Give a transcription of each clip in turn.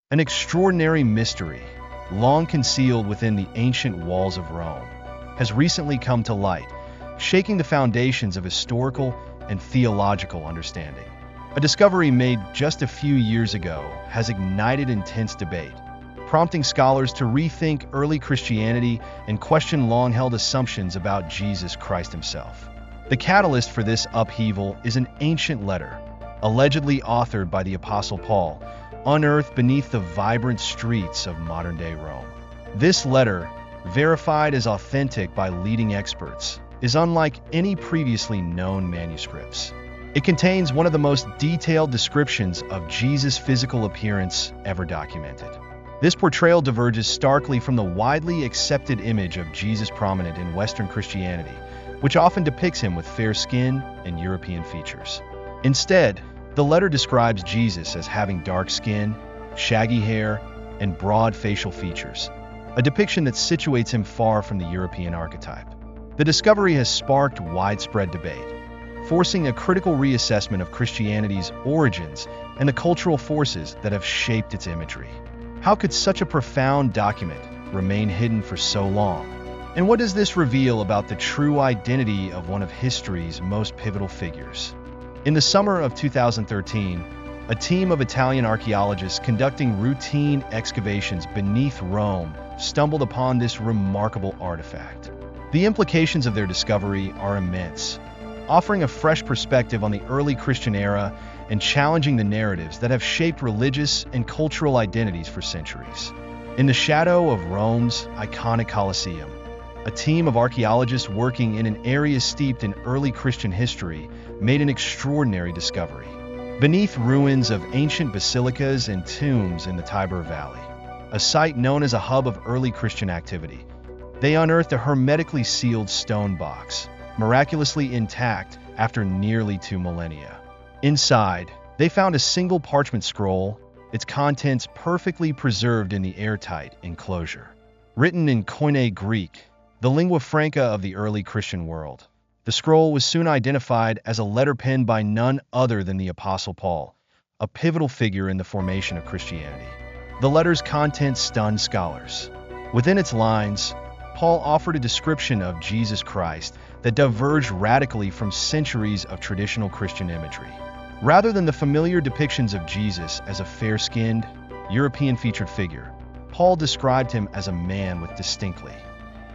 An extraordinary mystery, long concealed within the ancient walls of Rome, has recently come to light, shaking the foundations of historical and theological understanding. A discovery made just a few years ago has ignited intense debate, prompting scholars to rethink early Christianity and question long-held assumptions about Jesus Christ himself. The catalyst for this upheaval is an ancient letter, allegedly authored by the Apostle Paul, unearthed beneath the vibrant streets of modern-day Rome. This letter, verified as authentic by leading experts, is unlike any previously known manuscripts. It contains one of the most detailed descriptions of Jesus' physical appearance ever documented. This portrayal diverges starkly from the widely accepted image of Jesus prominent in Western Christianity, which often depicts him with fair skin and European features. Instead, the letter describes Jesus as having dark skin, shaggy hair, and broad facial features, a depiction that situates him far from the European archetype. The discovery has sparked widespread debate, forcing a critical reassessment of Christianity's origins and the cultural forces that have shaped its imagery. How could such a profound document remain hidden for so long? And what does this reveal about the true identity of one of history's most pivotal figures? In the summer of 2013, a team of Italian archaeologists conducting routine excavations beneath Rome stumbled upon this remarkable artifact. The implications of their discovery are immense, offering a fresh perspective on the early Christian era and challenging the narratives that have shaped religious and cultural identities for centuries. In the shadow of Rome's iconic Colosseum, a team of archaeologists working in an area steeped in early Christian history made an extraordinary discovery. Beneath ruins of ancient basilicas and tombs in the Tiber Valley, a site known as a hub of early Christian activity, they unearthed a hermetically sealed stone box, miraculously intact after nearly 2 millennia. Inside, they found a single parchment scroll, its contents perfectly preserved in the airtight enclosure. Written in Koine Greek, the lingua franca of the early Christian world, the scroll was soon identified as a letter penned by none other than the Apostle Paul, a pivotal figure in the formation of Christianity. The letter's contents stunned scholars. Within its lines, Paul offered a description of Jesus Christ that diverged radically from centuries of traditional Christian imagery. Rather than the familiar depictions of Jesus as a fair-skinned, European-featured figure, Paul described him as a man with distinctly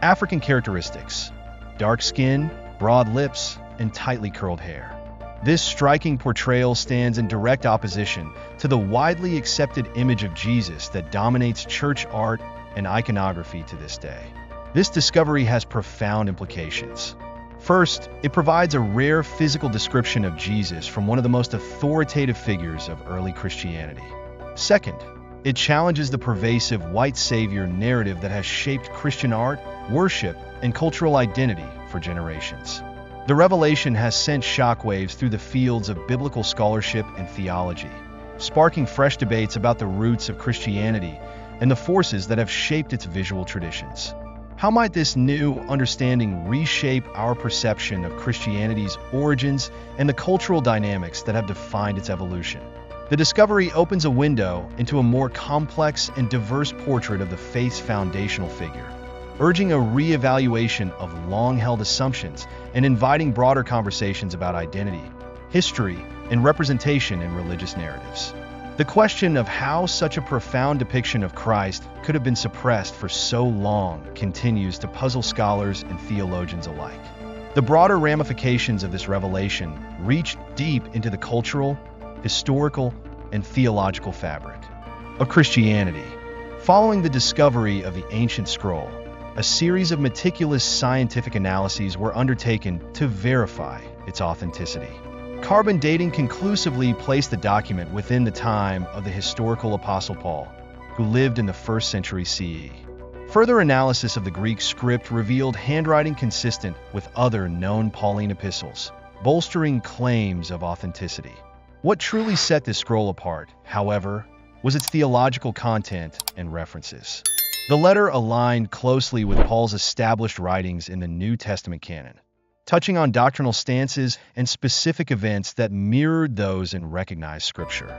African characteristics: dark skin, broad lips, and tightly curled hair. This striking portrayal stands in direct opposition to the widely accepted image of Jesus that dominates church art and iconography to this day. This discovery has profound implications. First, it provides a rare physical description of Jesus from one of the most authoritative figures of early Christianity. Second, it challenges the pervasive white savior narrative that has shaped Christian art, worship, and cultural identity for generations. The revelation has sent shockwaves through the fields of biblical scholarship and theology, sparking fresh debates about the roots of Christianity and the forces that have shaped its visual traditions. How might this new understanding reshape our perception of Christianity's origins and the cultural dynamics that have defined its evolution? The discovery opens a window into a more complex and diverse portrait of the faith's foundational figure, urging a re-evaluation of long-held assumptions and inviting broader conversations about identity, history, and representation in religious narratives. The question of how such a profound depiction of Christ could have been suppressed for so long continues to puzzle scholars and theologians alike. The broader ramifications of this revelation reach deep into the cultural, historical, and theological fabric of Christianity. Following the discovery of the ancient scroll, a series of meticulous scientific analyses were undertaken to verify its authenticity. Carbon dating conclusively placed the document within the time of the historical Apostle Paul, who lived in the 1st century CE. Further analysis of the Greek script revealed handwriting consistent with other known Pauline epistles, bolstering claims of authenticity. What truly set this scroll apart, however, was its theological content and references. The letter aligned closely with Paul's established writings in the New Testament canon, touching on doctrinal stances and specific events that mirrored those in recognized scripture.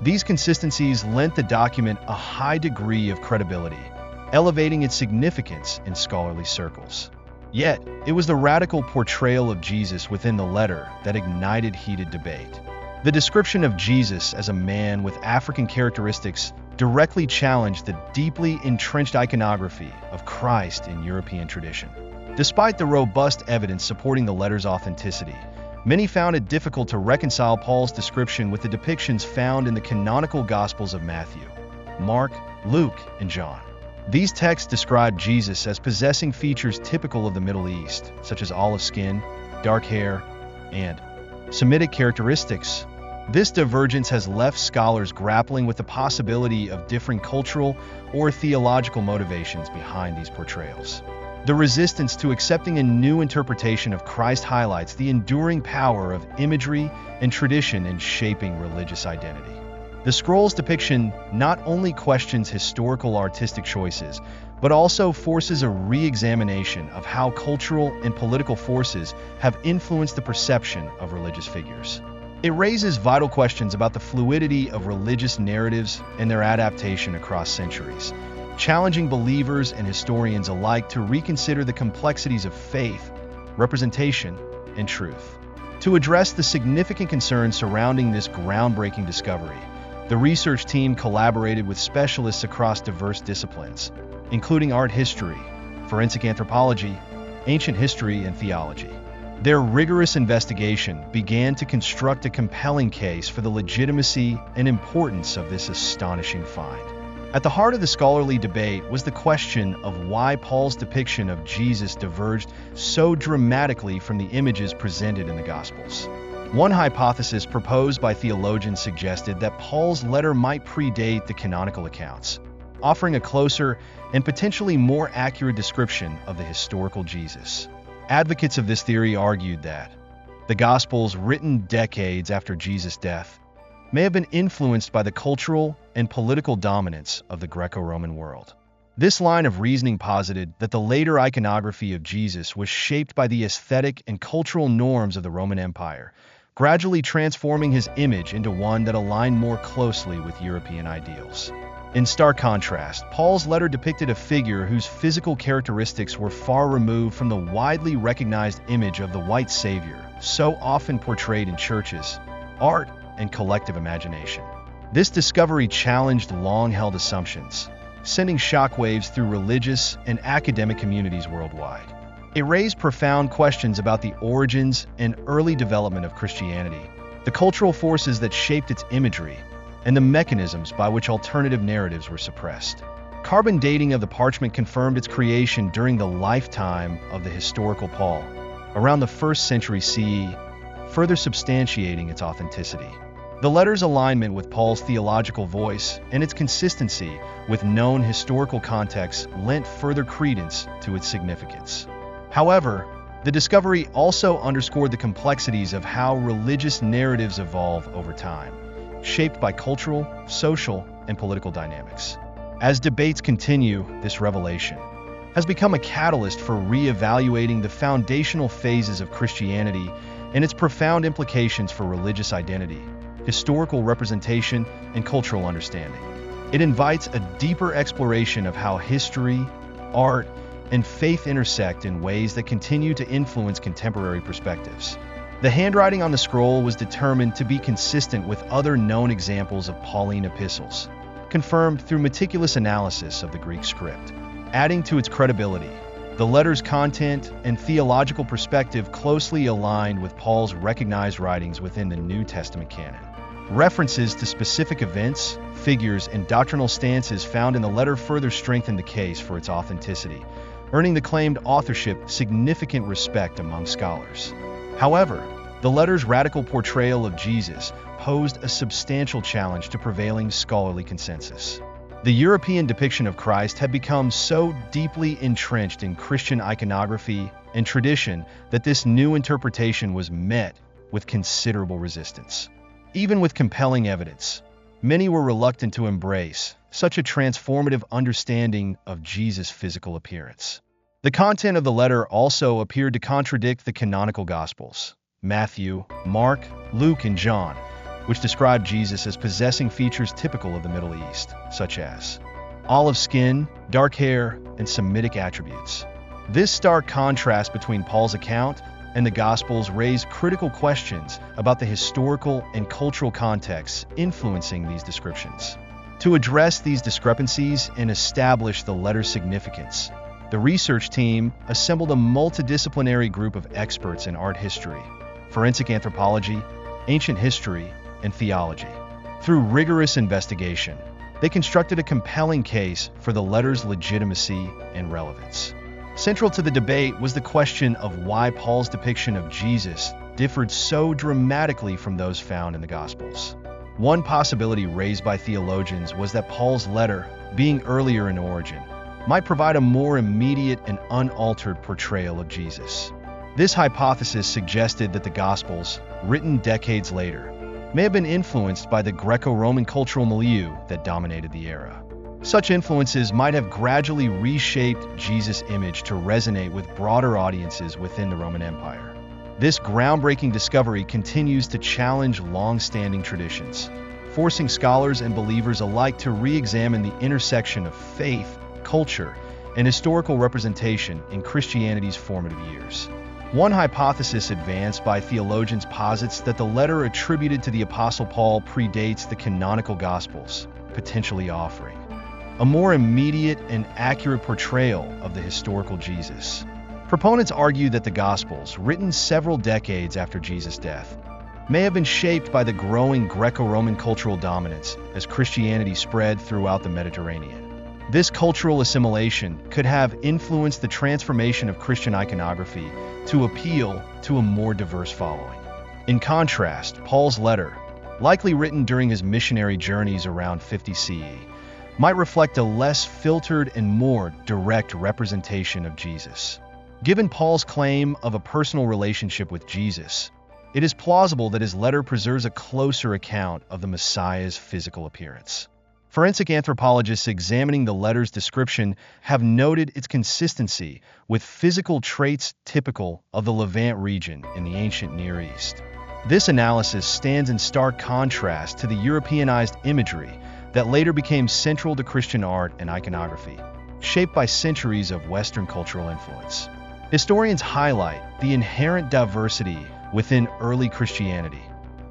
These consistencies lent the document a high degree of credibility, elevating its significance in scholarly circles. Yet, it was the radical portrayal of Jesus within the letter that ignited heated debate. The description of Jesus as a man with African characteristics directly challenged the deeply entrenched iconography of Christ in European tradition. Despite the robust evidence supporting the letter's authenticity, many found it difficult to reconcile Paul's description with the depictions found in the canonical Gospels of Matthew, Mark, Luke, and John. These texts describe Jesus as possessing features typical of the Middle East, such as olive skin, dark hair, and Semitic characteristics. This divergence has left scholars grappling with the possibility of different cultural or theological motivations behind these portrayals. The resistance to accepting a new interpretation of Christ highlights the enduring power of imagery and tradition in shaping religious identity. The scroll's depiction not only questions historical artistic choices, but also forces a re-examination of how cultural and political forces have influenced the perception of religious figures. It raises vital questions about the fluidity of religious narratives and their adaptation across centuries, challenging believers and historians alike to reconsider the complexities of faith, representation, and truth. To address the significant concerns surrounding this groundbreaking discovery, the research team collaborated with specialists across diverse disciplines, including art history, forensic anthropology, ancient history, and theology. Their rigorous investigation began to construct a compelling case for the legitimacy and importance of this astonishing find. At the heart of the scholarly debate was the question of why Paul's depiction of Jesus diverged so dramatically from the images presented in the Gospels. One hypothesis proposed by theologians suggested that Paul's letter might predate the canonical accounts, offering a closer and potentially more accurate description of the historical Jesus. Advocates of this theory argued that the Gospels, written decades after Jesus' death, may have been influenced by the cultural and political dominance of the Greco-Roman world. This line of reasoning posited that the later iconography of Jesus was shaped by the aesthetic and cultural norms of the Roman Empire, gradually transforming his image into one that aligned more closely with European ideals. In stark contrast, Paul's letter depicted a figure whose physical characteristics were far removed from the widely recognized image of the white savior, so often portrayed in churches, art, and collective imagination. This discovery challenged long-held assumptions, sending shockwaves through religious and academic communities worldwide. It raised profound questions about the origins and early development of Christianity, the cultural forces that shaped its imagery, and the mechanisms by which alternative narratives were suppressed. Carbon dating of the parchment confirmed its creation during the lifetime of the historical Paul, around the 1st century CE, further substantiating its authenticity. The letter's alignment with Paul's theological voice and its consistency with known historical contexts lent further credence to its significance. However, the discovery also underscored the complexities of how religious narratives evolve over time, shaped by cultural, social, and political dynamics. As debates continue, this revelation has become a catalyst for re-evaluating the foundational phases of Christianity and its profound implications for religious identity, historical representation, and cultural understanding. It invites a deeper exploration of how history, art, and faith intersect in ways that continue to influence contemporary perspectives. The handwriting on the scroll was determined to be consistent with other known examples of Pauline epistles, confirmed through meticulous analysis of the Greek script. Adding to its credibility, the letter's content and theological perspective closely aligned with Paul's recognized writings within the New Testament canon. References to specific events, figures, and doctrinal stances found in the letter further strengthened the case for its authenticity, earning the claimed authorship significant respect among scholars. However, the letter's radical portrayal of Jesus posed a substantial challenge to prevailing scholarly consensus. The European depiction of Christ had become so deeply entrenched in Christian iconography and tradition that this new interpretation was met with considerable resistance. Even with compelling evidence, many were reluctant to embrace such a transformative understanding of Jesus' physical appearance. The content of the letter also appeared to contradict the canonical Gospels, Matthew, Mark, Luke, and John, which describe Jesus as possessing features typical of the Middle East, such as olive skin, dark hair, and Semitic attributes. This stark contrast between Paul's account and the Gospels raised critical questions about the historical and cultural contexts influencing these descriptions. To address these discrepancies and establish the letter's significance, the research team assembled a multidisciplinary group of experts in art history, forensic anthropology, ancient history, and theology. Through rigorous investigation, they constructed a compelling case for the letter's legitimacy and relevance. Central to the debate was the question of why Paul's depiction of Jesus differed so dramatically from those found in the Gospels. One possibility raised by theologians was that Paul's letter, being earlier in origin, might provide a more immediate and unaltered portrayal of Jesus. This hypothesis suggested that the Gospels, written decades later, may have been influenced by the Greco-Roman cultural milieu that dominated the era. Such influences might have gradually reshaped Jesus' image to resonate with broader audiences within the Roman Empire. This groundbreaking discovery continues to challenge long-standing traditions, forcing scholars and believers alike to re-examine the intersection of faith, culture, and historical representation in Christianity's formative years. One hypothesis advanced by theologians posits that the letter attributed to the Apostle Paul predates the canonical Gospels, potentially offering a more immediate and accurate portrayal of the historical Jesus. Proponents argue that the Gospels, written several decades after Jesus' death, may have been shaped by the growing Greco-Roman cultural dominance as Christianity spread throughout the Mediterranean. This cultural assimilation could have influenced the transformation of Christian iconography to appeal to a more diverse following. In contrast, Paul's letter, likely written during his missionary journeys around 50 CE, might reflect a less filtered and more direct representation of Jesus. Given Paul's claim of a personal relationship with Jesus, it is plausible that his letter preserves a closer account of the Messiah's physical appearance. Forensic anthropologists examining the letter's description have noted its consistency with physical traits typical of the Levant region in the ancient Near East. This analysis stands in stark contrast to the Europeanized imagery that later became central to Christian art and iconography, shaped by centuries of Western cultural influence. Historians highlight the inherent diversity within early Christianity,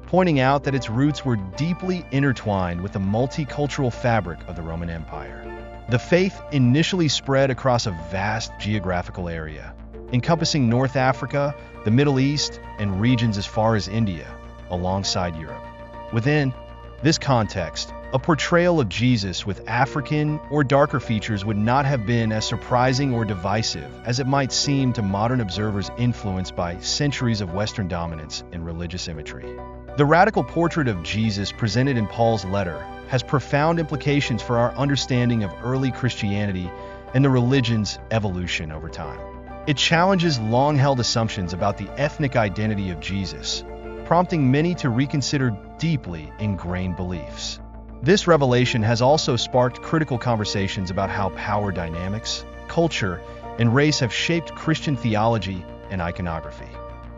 pointing out that its roots were deeply intertwined with the multicultural fabric of the Roman Empire. The faith initially spread across a vast geographical area, encompassing North Africa, the Middle East, and regions as far as India, alongside Europe. Within this context, a portrayal of Jesus with African or darker features would not have been as surprising or divisive as it might seem to modern observers influenced by centuries of Western dominance in religious imagery. The radical portrait of Jesus presented in Paul's letter has profound implications for our understanding of early Christianity and the religion's evolution over time. It challenges long-held assumptions about the ethnic identity of Jesus, prompting many to reconsider deeply ingrained beliefs. This revelation has also sparked critical conversations about how power dynamics, culture, and race have shaped Christian theology and iconography.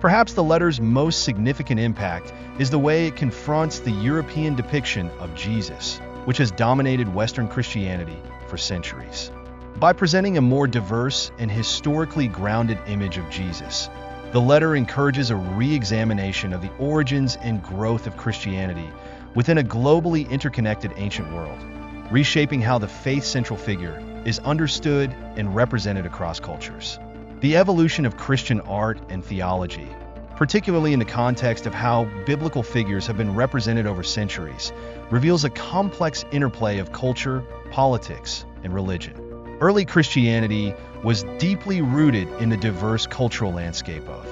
Perhaps the letter's most significant impact is the way it confronts the European depiction of Jesus, which has dominated Western Christianity for centuries. By presenting a more diverse and historically grounded image of Jesus, the letter encourages a re-examination of the origins and growth of Christianity within a globally interconnected ancient world, reshaping how the faith-central figure is understood and represented across cultures. The evolution of Christian art and theology, particularly in the context of how biblical figures have been represented over centuries, reveals a complex interplay of culture, politics, and religion. Early Christianity was deeply rooted in the diverse cultural landscape of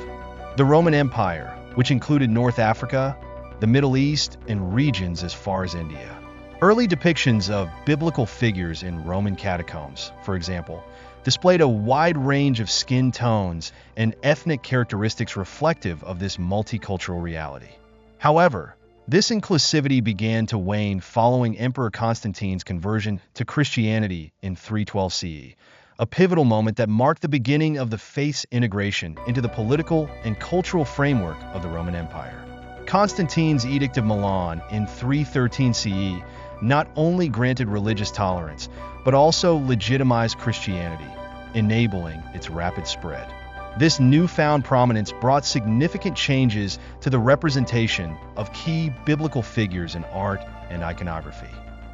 the Roman Empire, which included North Africa, the Middle East, and regions as far as India. Early depictions of biblical figures in Roman catacombs, for example, displayed a wide range of skin tones and ethnic characteristics reflective of this multicultural reality. However, this inclusivity began to wane following Emperor Constantine's conversion to Christianity in 312 CE, a pivotal moment that marked the beginning of the faith's integration into the political and cultural framework of the Roman Empire. Constantine's Edict of Milan in 313 CE not only granted religious tolerance, but also legitimized Christianity, enabling its rapid spread. This newfound prominence brought significant changes to the representation of key biblical figures in art and iconography.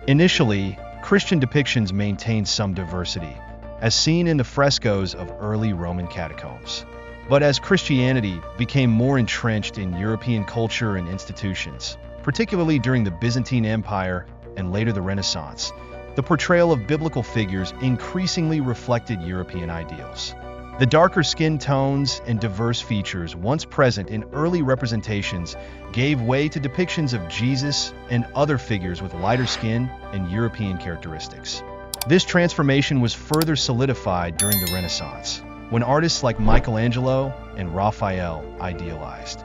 Initially, Christian depictions maintained some diversity, as seen in the frescoes of early Roman catacombs. But as Christianity became more entrenched in European culture and institutions, particularly during the Byzantine Empire and later the Renaissance, the portrayal of biblical figures increasingly reflected European ideals. The darker skin tones and diverse features once present in early representations gave way to depictions of Jesus and other figures with lighter skin and European characteristics. This transformation was further solidified during the Renaissance, when artists like Michelangelo and Raphael idealized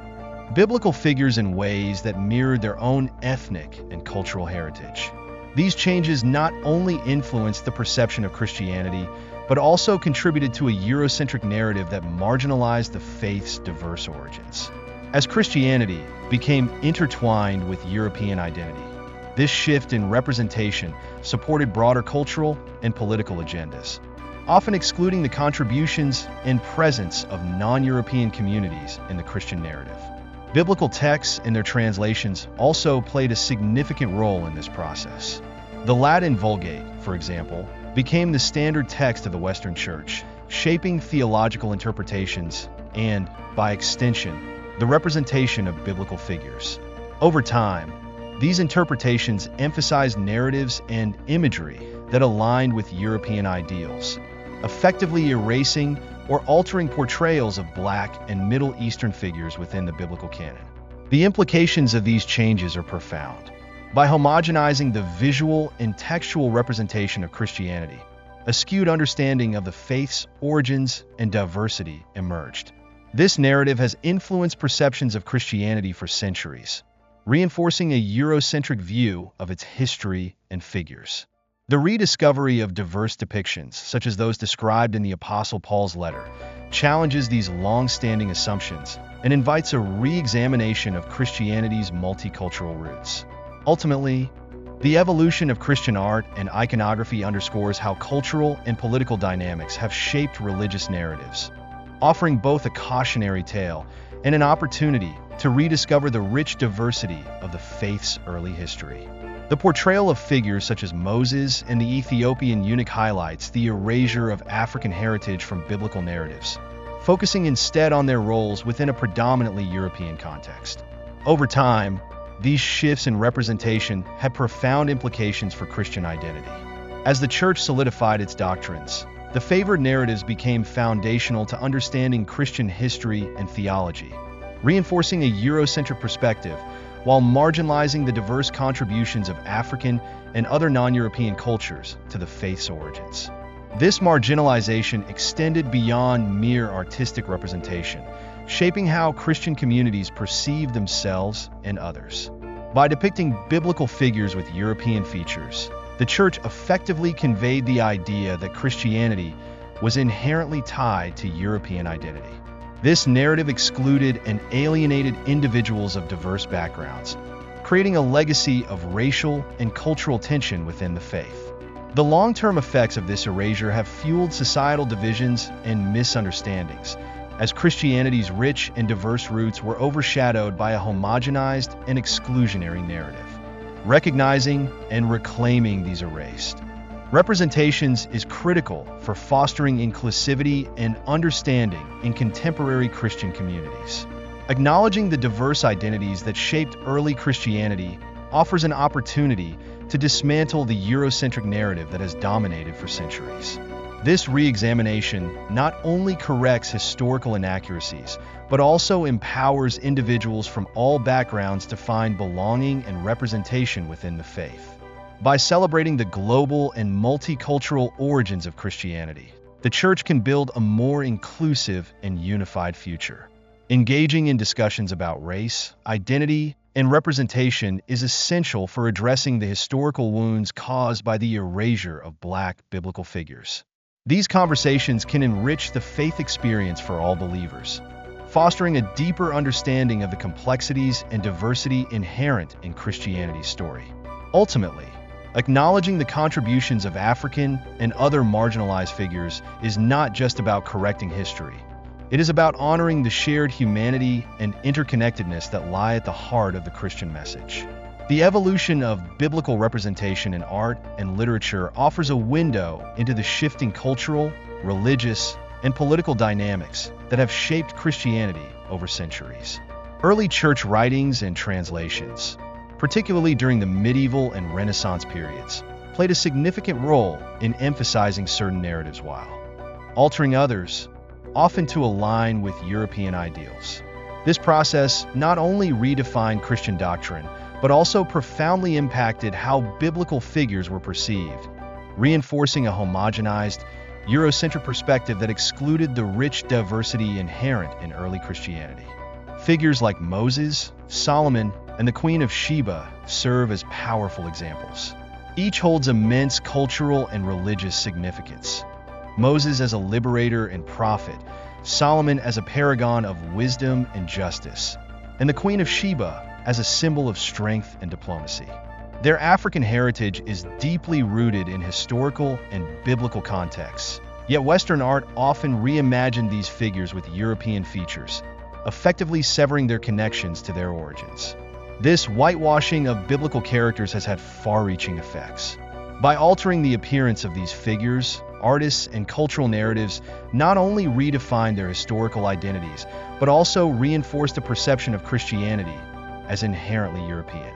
biblical figures in ways that mirrored their own ethnic and cultural heritage. These changes not only influenced the perception of Christianity, but also contributed to a Eurocentric narrative that marginalized the faith's diverse origins. As Christianity became intertwined with European identity, this shift in representation supported broader cultural and political agendas, often excluding the contributions and presence of non-European communities in the Christian narrative. Biblical texts and their translations also played a significant role in this process. The Latin Vulgate, for example, became the standard text of the Western Church, shaping theological interpretations and, by extension, the representation of biblical figures. Over time, these interpretations emphasized narratives and imagery that aligned with European ideals, effectively erasing or altering portrayals of Black and Middle Eastern figures within the biblical canon. The implications of these changes are profound. By homogenizing the visual and textual representation of Christianity, a skewed understanding of the faith's origins and diversity emerged. This narrative has influenced perceptions of Christianity for centuries, reinforcing a Eurocentric view of its history and figures. The rediscovery of diverse depictions, such as those described in the Apostle Paul's letter, challenges these long-standing assumptions and invites a re-examination of Christianity's multicultural roots. Ultimately, the evolution of Christian art and iconography underscores how cultural and political dynamics have shaped religious narratives, offering both a cautionary tale and an opportunity to rediscover the rich diversity of the faith's early history. The portrayal of figures such as Moses and the Ethiopian eunuch highlights the erasure of African heritage from biblical narratives, focusing instead on their roles within a predominantly European context. Over time, these shifts in representation had profound implications for Christian identity. As the Church solidified its doctrines, the favored narratives became foundational to understanding Christian history and theology, reinforcing a Eurocentric perspective while marginalizing the diverse contributions of African and other non-European cultures to the faith's origins. This marginalization extended beyond mere artistic representation, shaping how Christian communities perceive themselves and others. By depicting biblical figures with European features, the Church effectively conveyed the idea that Christianity was inherently tied to European identity. This narrative excluded and alienated individuals of diverse backgrounds, creating a legacy of racial and cultural tension within the faith. The long-term effects of this erasure have fueled societal divisions and misunderstandings, as Christianity's rich and diverse roots were overshadowed by a homogenized and exclusionary narrative. Recognizing and reclaiming these erased representations is critical for fostering inclusivity and understanding in contemporary Christian communities. Acknowledging the diverse identities that shaped early Christianity offers an opportunity to dismantle the Eurocentric narrative that has dominated for centuries. This re-examination not only corrects historical inaccuracies, but also empowers individuals from all backgrounds to find belonging and representation within the faith. By celebrating the global and multicultural origins of Christianity, the Church can build a more inclusive and unified future. Engaging in discussions about race, identity, and representation is essential for addressing the historical wounds caused by the erasure of Black biblical figures. These conversations can enrich the faith experience for all believers, fostering a deeper understanding of the complexities and diversity inherent in Christianity's story. Ultimately, acknowledging the contributions of African and other marginalized figures is not just about correcting history. It is about honoring the shared humanity and interconnectedness that lie at the heart of the Christian message. The evolution of biblical representation in art and literature offers a window into the shifting cultural, religious, and political dynamics that have shaped Christianity over centuries. Early church writings and translations, particularly during the medieval and Renaissance periods, played a significant role in emphasizing certain narratives while altering others, often to align with European ideals. This process not only redefined Christian doctrine, but also profoundly impacted how biblical figures were perceived, reinforcing a homogenized, Eurocentric perspective that excluded the rich diversity inherent in early Christianity. Figures like Moses, Solomon, and the Queen of Sheba serve as powerful examples. Each holds immense cultural and religious significance. Moses as a liberator and prophet, Solomon as a paragon of wisdom and justice, and the Queen of Sheba as a symbol of strength and diplomacy. Their African heritage is deeply rooted in historical and biblical contexts, yet Western art often reimagined these figures with European features, effectively severing their connections to their origins. This whitewashing of biblical characters has had far-reaching effects. By altering the appearance of these figures, artists and cultural narratives not only redefined their historical identities, but also reinforced the perception of Christianity as inherently European.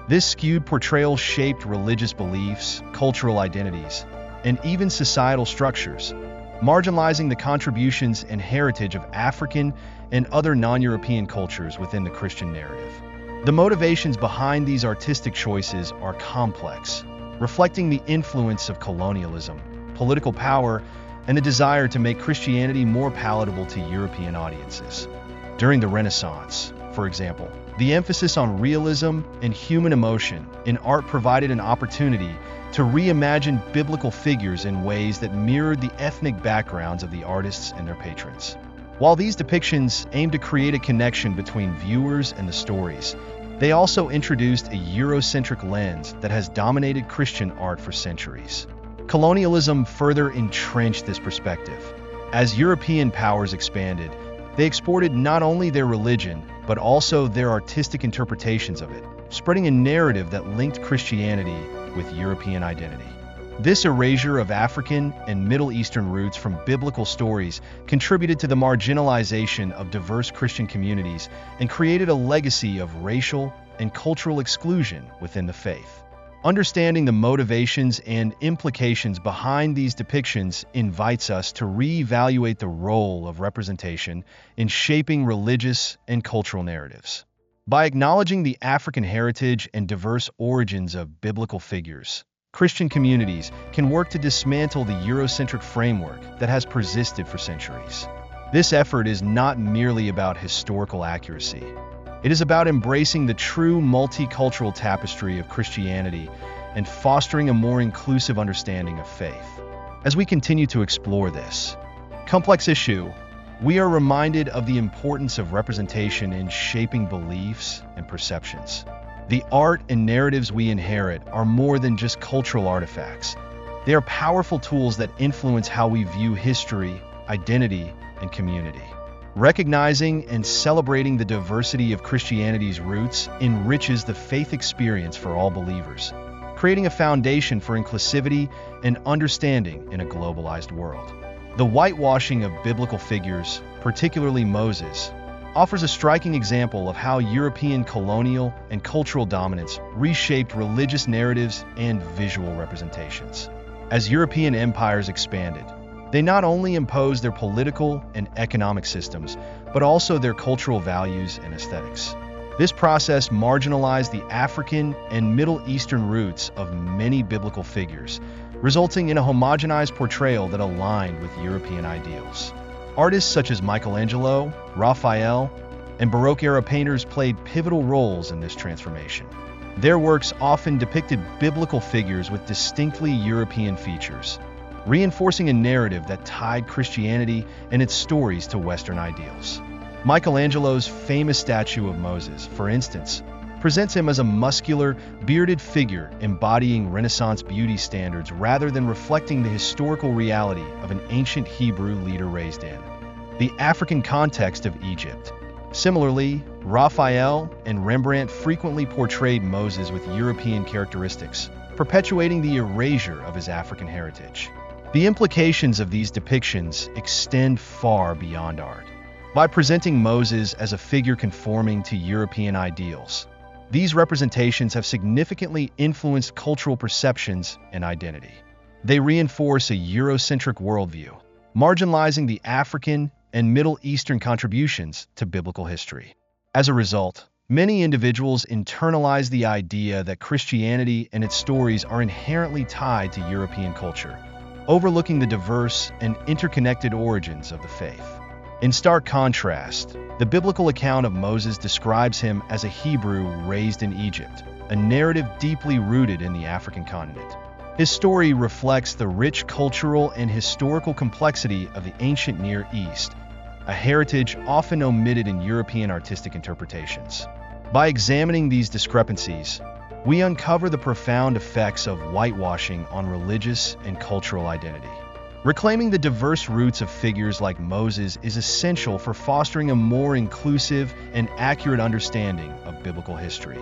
This skewed portrayal shaped religious beliefs, cultural identities, and even societal structures, marginalizing the contributions and heritage of African and other non-European cultures within the Christian narrative. The motivations behind these artistic choices are complex, reflecting the influence of colonialism, political power, and the desire to make Christianity more palatable to European audiences. During the Renaissance, for example, the emphasis on realism and human emotion in art provided an opportunity to reimagine biblical figures in ways that mirrored the ethnic backgrounds of the artists and their patrons. While these depictions aimed to create a connection between viewers and the stories, they also introduced a Eurocentric lens that has dominated Christian art for centuries. Colonialism further entrenched this perspective. As European powers expanded, they exported not only their religion, but also their artistic interpretations of it, spreading a narrative that linked Christianity with European identity. This erasure of African and Middle Eastern roots from biblical stories contributed to the marginalization of diverse Christian communities and created a legacy of racial and cultural exclusion within the faith. Understanding the motivations and implications behind these depictions invites us to reevaluate the role of representation in shaping religious and cultural narratives. By acknowledging the African heritage and diverse origins of biblical figures, Christian communities can work to dismantle the Eurocentric framework that has persisted for centuries. This effort is not merely about historical accuracy. It is about embracing the true multicultural tapestry of Christianity and fostering a more inclusive understanding of faith. As we continue to explore this complex issue, we are reminded of the importance of representation in shaping beliefs and perceptions. The art and narratives we inherit are more than just cultural artifacts. They are powerful tools that influence how we view history, identity, and community. Recognizing and celebrating the diversity of Christianity's roots enriches the faith experience for all believers, creating a foundation for inclusivity and understanding in a globalized world. The whitewashing of biblical figures, particularly Moses, offers a striking example of how European colonial and cultural dominance reshaped religious narratives and visual representations. As European empires expanded, they not only imposed their political and economic systems, but also their cultural values and aesthetics. This process marginalized the African and Middle Eastern roots of many biblical figures, resulting in a homogenized portrayal that aligned with European ideals. Artists such as Michelangelo, Raphael, and Baroque-era painters played pivotal roles in this transformation. Their works often depicted biblical figures with distinctly European features, reinforcing a narrative that tied Christianity and its stories to Western ideals. Michelangelo's famous statue of Moses, for instance, presents him as a muscular, bearded figure embodying Renaissance beauty standards rather than reflecting the historical reality of an ancient Hebrew leader raised in the African context of Egypt. Similarly, Raphael and Rembrandt frequently portrayed Moses with European characteristics, perpetuating the erasure of his African heritage. The implications of these depictions extend far beyond art. By presenting Moses as a figure conforming to European ideals, these representations have significantly influenced cultural perceptions and identity. They reinforce a Eurocentric worldview, marginalizing the African and Middle Eastern contributions to biblical history. As a result, many individuals internalize the idea that Christianity and its stories are inherently tied to European culture, overlooking the diverse and interconnected origins of the faith. In stark contrast, the biblical account of Moses describes him as a Hebrew raised in Egypt, a narrative deeply rooted in the African continent. His story reflects the rich cultural and historical complexity of the ancient Near East, a heritage often omitted in European artistic interpretations. By examining these discrepancies, we uncover the profound effects of whitewashing on religious and cultural identity. Reclaiming the diverse roots of figures like Moses is essential for fostering a more inclusive and accurate understanding of biblical history.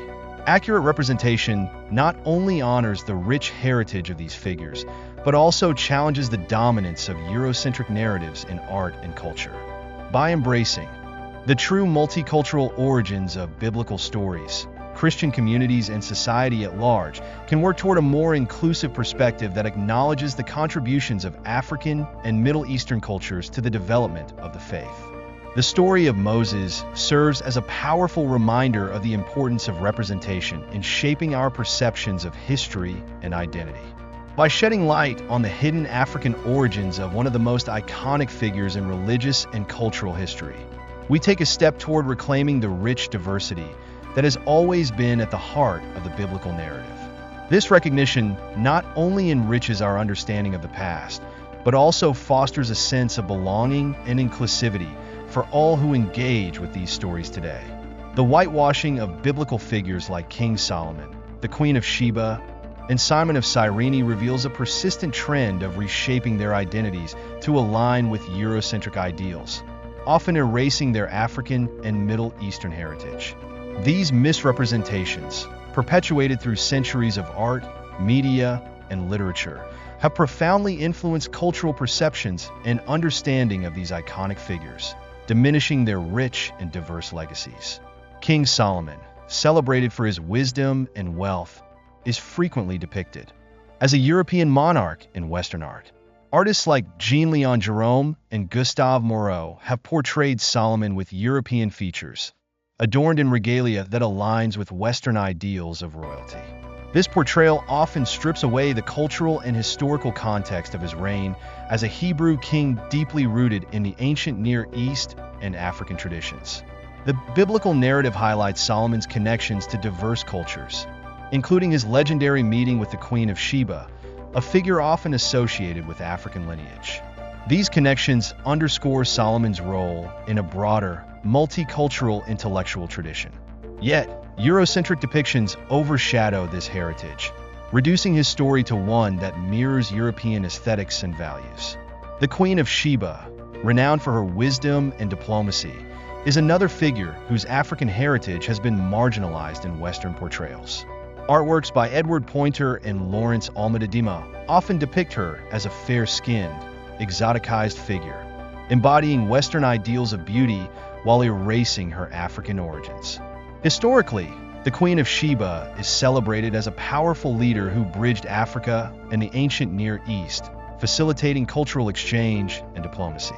Accurate representation not only honors the rich heritage of these figures, but also challenges the dominance of Eurocentric narratives in art and culture. By embracing the true multicultural origins of biblical stories, Christian communities and society at large can work toward a more inclusive perspective that acknowledges the contributions of African and Middle Eastern cultures to the development of the faith. The story of Moses serves as a powerful reminder of the importance of representation in shaping our perceptions of history and identity. By shedding light on the hidden African origins of one of the most iconic figures in religious and cultural history, we take a step toward reclaiming the rich diversity that has always been at the heart of the biblical narrative. This recognition not only enriches our understanding of the past, but also fosters a sense of belonging and inclusivity for all who engage with these stories today. The whitewashing of biblical figures like King Solomon, the Queen of Sheba, and Simon of Cyrene reveals a persistent trend of reshaping their identities to align with Eurocentric ideals, often erasing their African and Middle Eastern heritage. These misrepresentations, perpetuated through centuries of art, media, and literature, have profoundly influenced cultural perceptions and understanding of these iconic figures, diminishing their rich and diverse legacies. King Solomon, celebrated for his wisdom and wealth, is frequently depicted as a European monarch in Western art. Artists like Jean-Léon Gérôme and Gustave Moreau have portrayed Solomon with European features, adorned in regalia that aligns with Western ideals of royalty. This portrayal often strips away the cultural and historical context of his reign as a Hebrew king deeply rooted in the ancient Near East and African traditions. The biblical narrative highlights Solomon's connections to diverse cultures, including his legendary meeting with the Queen of Sheba, a figure often associated with African lineage. These connections underscore Solomon's role in a broader, multicultural intellectual tradition. Yet, Eurocentric depictions overshadow this heritage, reducing his story to one that mirrors European aesthetics and values. The Queen of Sheba, renowned for her wisdom and diplomacy, is another figure whose African heritage has been marginalized in Western portrayals. Artworks by Edward Poynter and Lawrence Almeida Dima often depict her as a fair-skinned, exoticized figure, embodying Western ideals of beauty while erasing her African origins. Historically, the Queen of Sheba is celebrated as a powerful leader who bridged Africa and the ancient Near East, facilitating cultural exchange and diplomacy.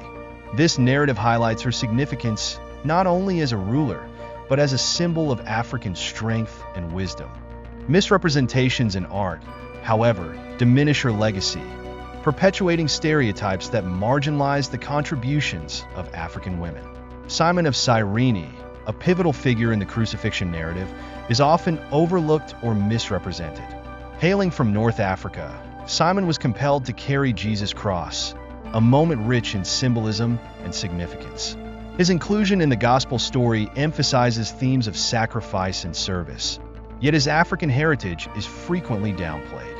This narrative highlights her significance not only as a ruler, but as a symbol of African strength and wisdom. Misrepresentations in art, however, diminish her legacy, perpetuating stereotypes that marginalize the contributions of African women. Simon of Cyrene, a pivotal figure in the crucifixion narrative, is often overlooked or misrepresented. Hailing from North Africa, Simon was compelled to carry Jesus' cross, a moment rich in symbolism and significance. His inclusion in the gospel story emphasizes themes of sacrifice and service, yet his African heritage is frequently downplayed.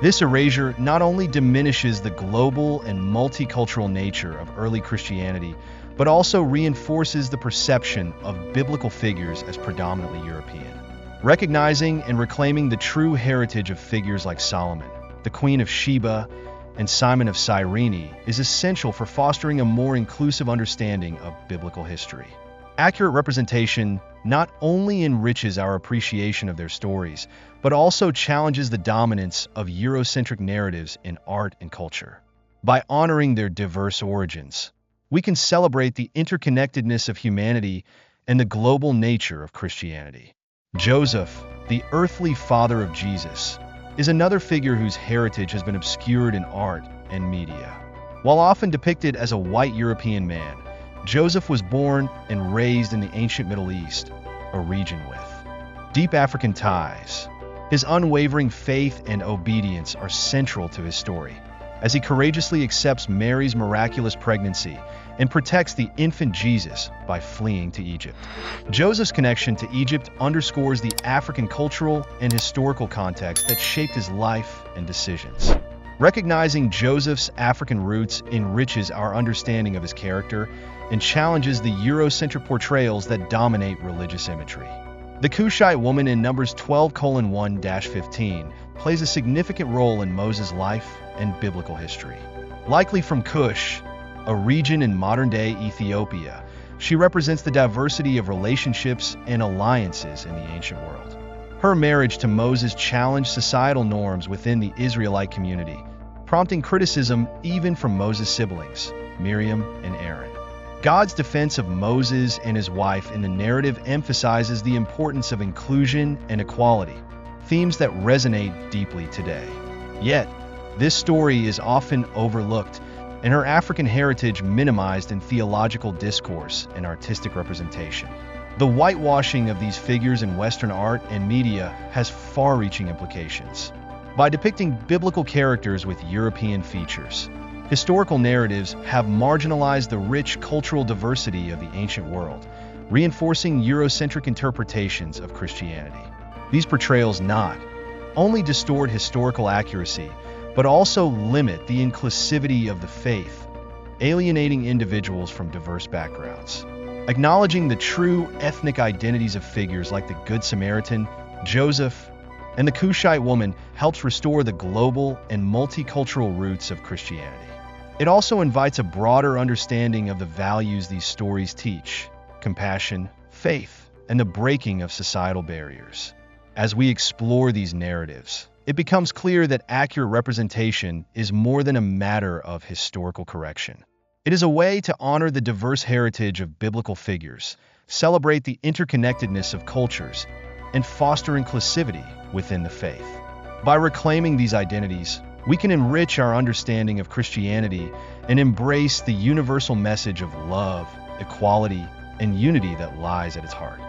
This erasure not only diminishes the global and multicultural nature of early Christianity, but also reinforces the perception of biblical figures as predominantly European. Recognizing and reclaiming the true heritage of figures like Solomon, the Queen of Sheba, and Simon of Cyrene is essential for fostering a more inclusive understanding of biblical history. Accurate representation not only enriches our appreciation of their stories, but also challenges the dominance of Eurocentric narratives in art and culture. By honoring their diverse origins, we can celebrate the interconnectedness of humanity and the global nature of Christianity. Joseph, the earthly father of Jesus, is another figure whose heritage has been obscured in art and media. While often depicted as a white European man, Joseph was born and raised in the ancient Middle East, a region with deep African ties. His unwavering faith and obedience are central to his story, as he courageously accepts Mary's miraculous pregnancy and protects the infant Jesus by fleeing to Egypt. Joseph's connection to Egypt underscores the African cultural and historical context that shaped his life and decisions. Recognizing Joseph's African roots enriches our understanding of his character and challenges the Eurocentric portrayals that dominate religious imagery. The Cushite woman in Numbers 12:1-15 plays a significant role in Moses' life and biblical history. Likely from Cush, a region in modern-day Ethiopia, she represents the diversity of relationships and alliances in the ancient world. Her marriage to Moses challenged societal norms within the Israelite community, prompting criticism even from Moses' siblings, Miriam and Aaron. God's defense of Moses and his wife in the narrative emphasizes the importance of inclusion and equality, themes that resonate deeply today. Yet, this story is often overlooked, and her African heritage minimized in theological discourse and artistic representation. The whitewashing of these figures in Western art and media has far-reaching implications. By depicting biblical characters with European features, historical narratives have marginalized the rich cultural diversity of the ancient world, reinforcing Eurocentric interpretations of Christianity. These portrayals not only distort historical accuracy, but also limit the inclusivity of the faith, alienating individuals from diverse backgrounds. Acknowledging the true ethnic identities of figures like the Good Samaritan, Joseph, and the Cushite woman helps restore the global and multicultural roots of Christianity. It also invites a broader understanding of the values these stories teach: compassion, faith, and the breaking of societal barriers. As we explore these narratives, it becomes clear that accurate representation is more than a matter of historical correction. It is a way to honor the diverse heritage of biblical figures, celebrate the interconnectedness of cultures, and foster inclusivity within the faith. By reclaiming these identities, we can enrich our understanding of Christianity and embrace the universal message of love, equality, and unity that lies at its heart.